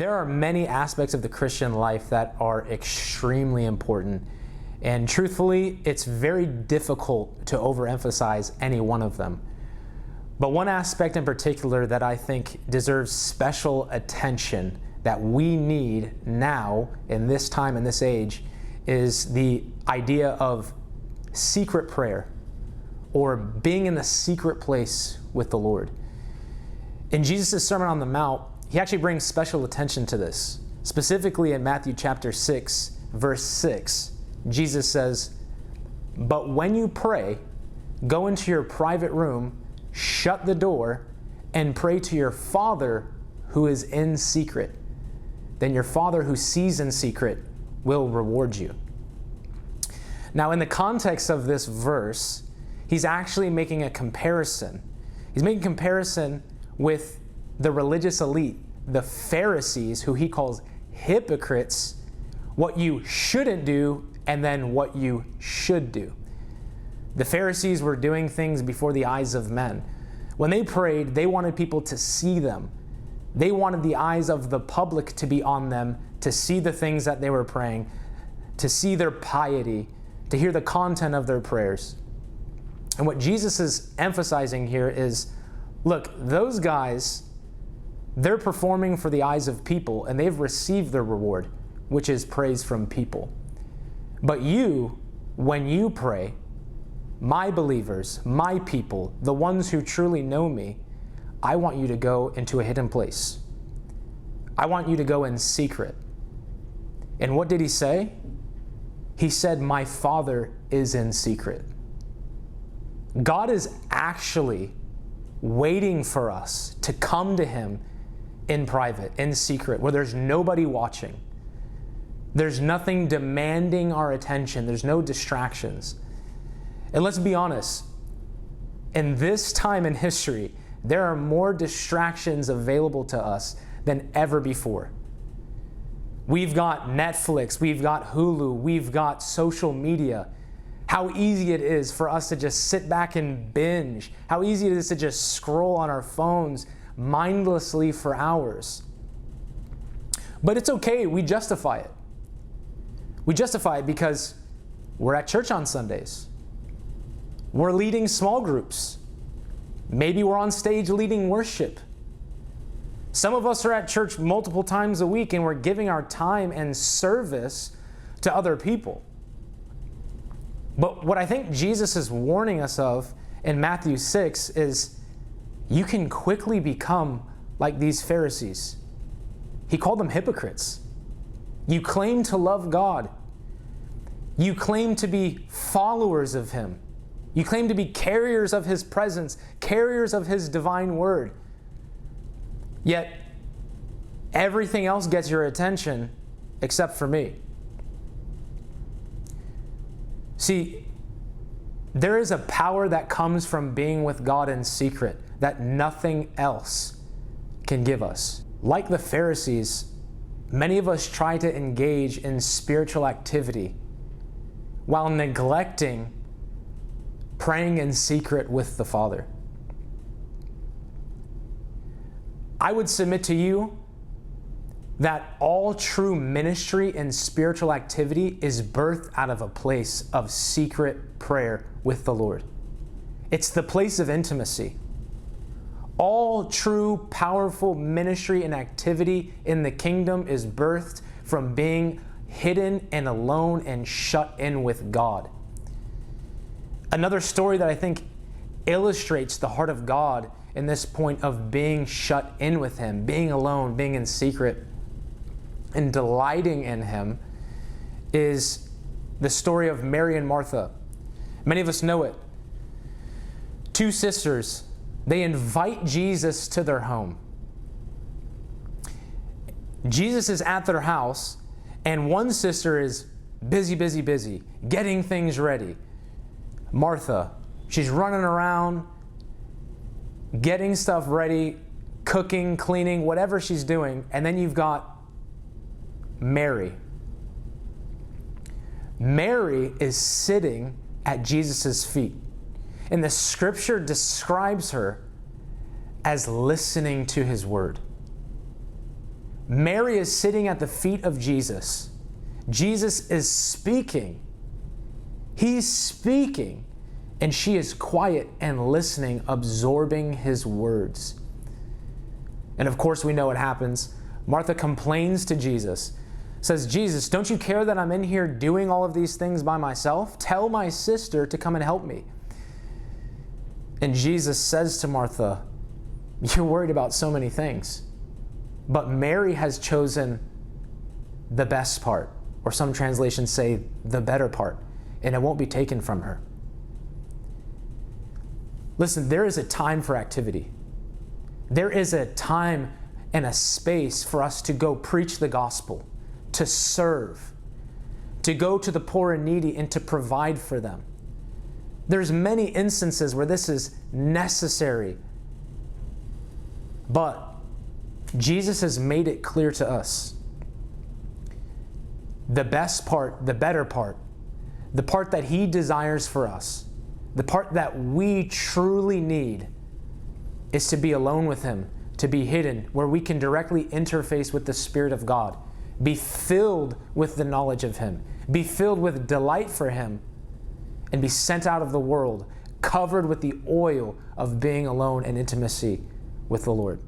There are many aspects of the Christian life that are extremely important, and truthfully, it's very difficult to overemphasize any one of them. But one aspect in particular that I think deserves special attention that we need now in this time and this age is the idea of secret prayer, or being in the secret place with the Lord. In Jesus' Sermon on the Mount, he actually brings special attention to this. Specifically in Matthew chapter 6, verse 6, Jesus says, "But when you pray, go into your private room, shut the door, and pray to your Father who is in secret. Then your Father who sees in secret will reward you." Now, in the context of this verse, he's actually making a comparison. He's making a comparison with the religious elite, the Pharisees, who he calls hypocrites, what you shouldn't do and then what you should do. The Pharisees were doing things before the eyes of men. When they prayed, they wanted people to see them. They wanted the eyes of the public to be on them, to see the things that they were praying, to see their piety, to hear the content of their prayers. And what Jesus is emphasizing here is, look, those guys, they're performing for the eyes of people, and they've received their reward, which is praise from people. But you, when you pray, my believers, my people, the ones who truly know me, I want you to go into a hidden place. I want you to go in secret. And what did he say? He said, "My Father is in secret." God is actually waiting for us to come to him in private, in secret, where there's nobody watching. There's nothing demanding our attention. There's no distractions. And let's be honest, in this time in history, there are more distractions available to us than ever before. We've got Netflix, we've got Hulu, we've got social media. How easy it is for us to just sit back and binge. How easy it is to just scroll on our phones mindlessly for hours. But it's okay, we justify it. We justify it because we're at church on Sundays. We're leading small groups. Maybe we're on stage leading worship. Some of us are at church multiple times a week and we're giving our time and service to other people. But what I think Jesus is warning us of in Matthew 6 is you can quickly become like these Pharisees. He called them hypocrites. You claim to love God. You claim to be followers of him. You claim to be carriers of his presence, carriers of his divine word. Yet, everything else gets your attention except for me. See, there is a power that comes from being with God in secret that nothing else can give us. Like the Pharisees, many of us try to engage in spiritual activity while neglecting praying in secret with the Father. I would submit to you that all true ministry and spiritual activity is birthed out of a place of secret prayer with the Lord. It's the place of intimacy. All true, powerful ministry and activity in the kingdom is birthed from being hidden and alone and shut in with God. Another story that I think illustrates the heart of God in this point of being shut in with him, being alone, being in secret, and delighting in him is the story of Mary and Martha. Many of us know it. Two sisters, they invite Jesus to their home. Jesus is at their house, and one sister is busy, getting things ready. Martha, she's running around, getting stuff ready, cooking, cleaning, whatever she's doing. And then you've got Mary. Mary is sitting at Jesus' feet. And the scripture describes her as listening to his word. Mary is sitting at the feet of Jesus. Jesus is speaking. He's speaking. And she is quiet and listening, absorbing his words. And of course, we know what happens. Martha complains to Jesus, says, Jesus, don't you care that I'm in here doing all of these things by myself? Tell my sister to come and help me. And Jesus says to Martha, you're worried about so many things, but Mary has chosen the best part, or some translations say the better part, and it won't be taken from her. Listen, there is a time for activity. There is a time and a space for us to go preach the gospel, to serve, to go to the poor and needy and to provide for them. There's many instances where this is necessary, but Jesus has made it clear to us. The best part, the better part, the part that he desires for us, the part that we truly need is to be alone with him, to be hidden, where we can directly interface with the Spirit of God, be filled with the knowledge of him, be filled with delight for him, and be sent out of the world, covered with the oil of being alone and intimacy with the Lord.